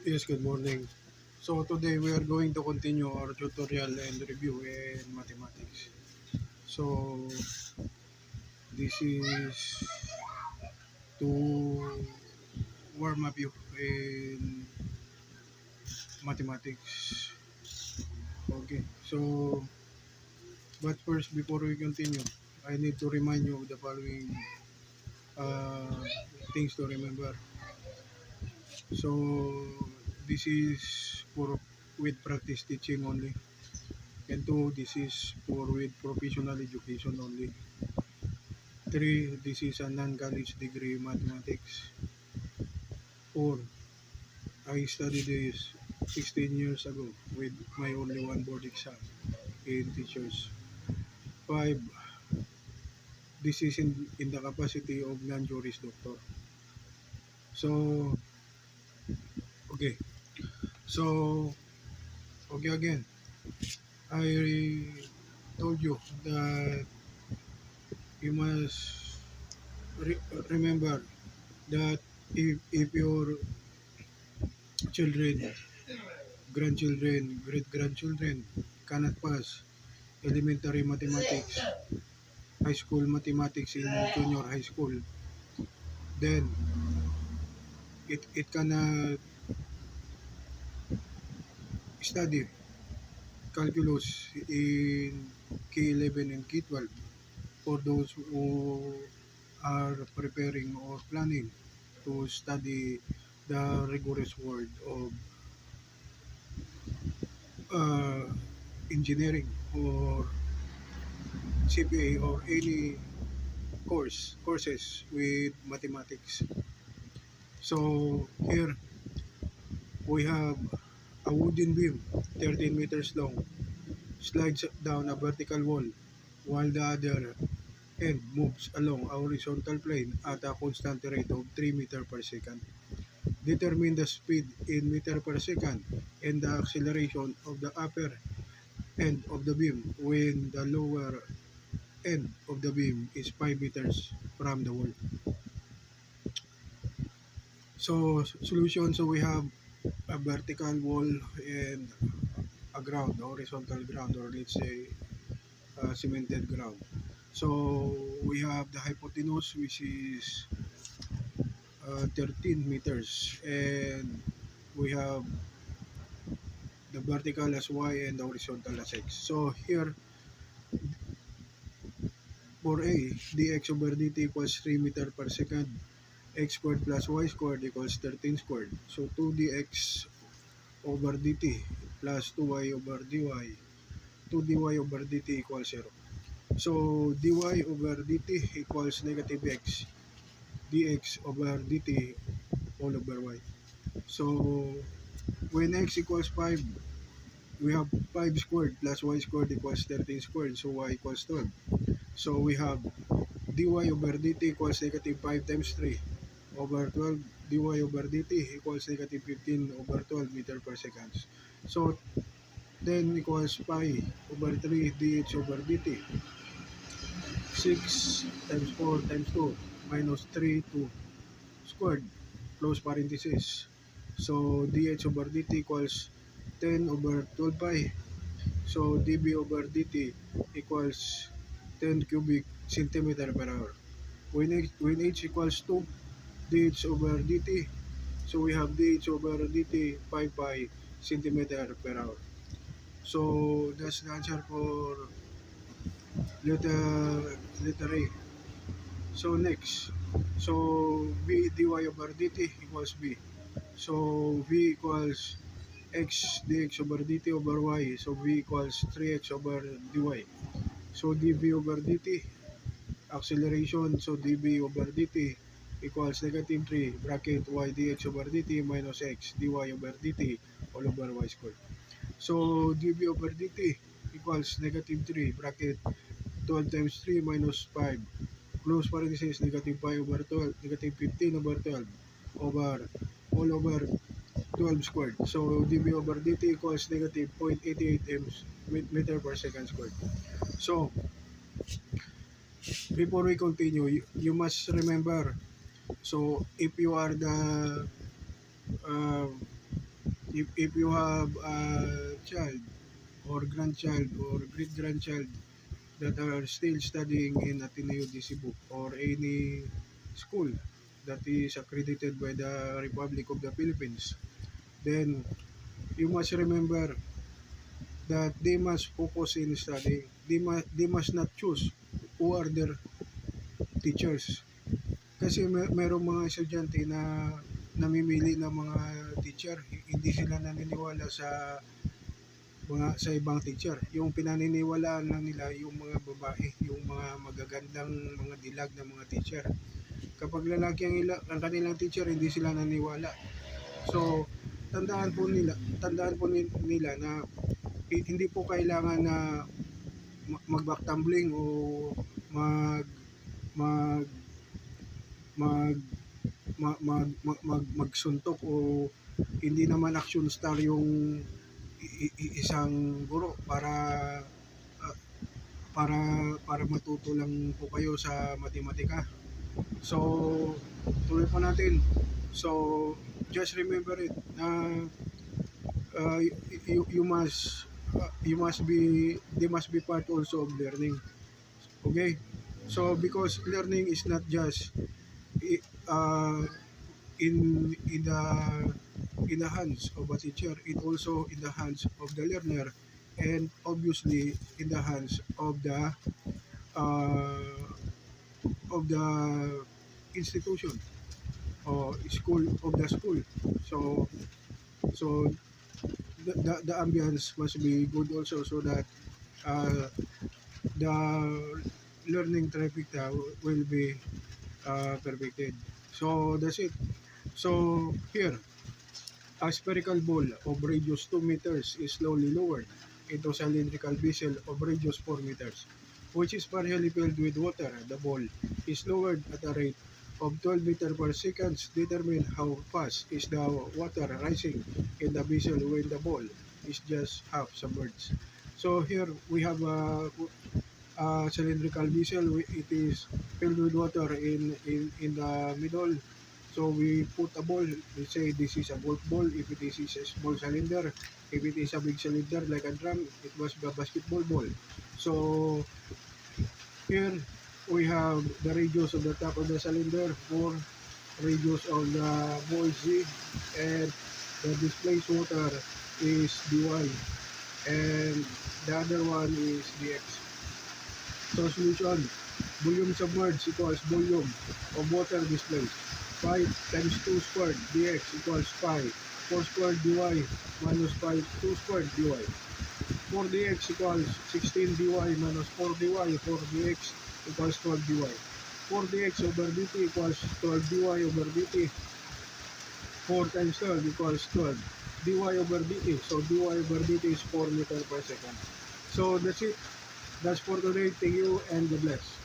Yes, good morning. So today we are going to continue our tutorial and review in mathematics. So this is to warm up you in mathematics. Okay, so but first before we continue, I need to remind you of the following uh, things to remember. So this is for with practice teaching only. And two, this is for with professional education only. 3. This is a non-college degree mathematics. 4. I studied this 16 years ago with my only one board exam in teachers. 5. This is in the capacity of non-juris doctor. So, okay. So, okay again. I told you that you must re- remember that if your children, grandchildren, great-grandchildren cannot pass elementary mathematics, high school mathematics in junior high school, then it cannot study calculus in K11 and K12 for those who are preparing or planning to study the rigorous world of uh, engineering or CPA or any courses with mathematics. So here we have a wooden beam 13 meters long slides down a vertical wall while the other end moves along a horizontal plane at a constant rate of 3 meters per second. Determine the speed in meter per second and the acceleration of the upper end of the beam when the lower end of the beam is 5 meters from the wall. So solution, so we have a vertical wall and a ground, horizontal ground, or let's say cemented ground. So we have the hypotenuse, which is 13 meters, and we have the vertical as y and the horizontal as x. So here for a, dx over dt equals 3 meter per second, x squared plus y squared equals 13 squared. So 2 dx over dt plus 2y over dy, 2 dy over dt equals 0. So dy over dt equals negative x dx over dt all over y. So when x equals 5, we have 5 squared plus y squared equals 13 squared, so y equals 12. So we have dy over dt equals negative 5 times 3 over 12, dy over dt equals negative 15 over 12 meter per second. So then equals pi over 3 dh over dt, 6 times 4 times 2 minus 3 2 squared, close parenthesis. So dh over dt equals 10 over 12 pi. So dB over dt equals 10 cubic centimeter per hour. When h equals 2, dh over dt, so we have dh over dt 5 pi centimeter per hour. So that's the answer for letter A. So next, so v dy over dt equals b. So v equals x dx over dt over y. So v equals 3x over dy. So dv over dt, acceleration, so dv over dt equals negative 3 bracket y dx over dt minus x dy over dt all over y squared. So dv over dt equals negative 3 bracket 12 times 3 minus 5 close parenthesis negative pi over 12 negative 15 over 12 over all over 12 squared. So dv over dt equals negative 0.88 meter per second squared. So before we continue, you must remember, so if you are the uh, if you have a child or grandchild or great grandchild that are still studying in Ateneo de Cebu or any school that is accredited by the Republic of the Philippines, then you must remember that they must focus in studying. They must not choose who are their teachers. Kasi merong mga estudyante na namimili ng mga teacher, hindi sila naniniwala sa ibang teacher. Yung pinaniniwalaan lang nila yung mga babae, yung mga magagandang mga dilag na mga teacher. Kapag lalaki ang kanilang teacher, hindi sila naniwala. So, tandaan po nila na hindi po kailangan na mag-back tumbling o mag mag mag magsuntok o hindi naman action star yung isang guro ah, para para matuto lang po kayo sa matematika. So, tuloy po natin. So, just remember it na you must be they must be part also of learning. Okay? So, because learning is not just uh, in the hands of a teacher, it also in the hands of the learner, and obviously in the hands uh, of the institution or school. So so the ambience must be good also, so that uh, the learning trifecta will be perfected. So that's it. So here, a spherical ball of radius 2 meters is slowly lowered into a cylindrical vessel of radius 4 meters, which is partially filled with water. The ball is lowered at a rate of 12 meters per second. Determine how fast is the water rising in the vessel when the ball is just half submerged. So here we have a cylindrical vessel. It is filled with water in the middle. So we put a ball. We say this is a golf ball. If it is a small cylinder, if it is a big cylinder like a drum, it was a basketball ball. So here we have the radius of the top of the cylinder, 4 radius of the ball Z, and the displaced water is dy, and the other one is dx. So solution, volume submerged equals volume of water displaced. 5 times 2 squared dx equals 5. 4 squared dy minus 5, 2 squared dy. 4 dx equals 16 dy minus 4 dy. 4 dx equals 12 dy. 4 dx over dt equals 12 dy over dt. 4 times 12 equals 12 dy over dt. So dy over dt is 4 meter per second. So that's it. That's for today. Thank you and God bless.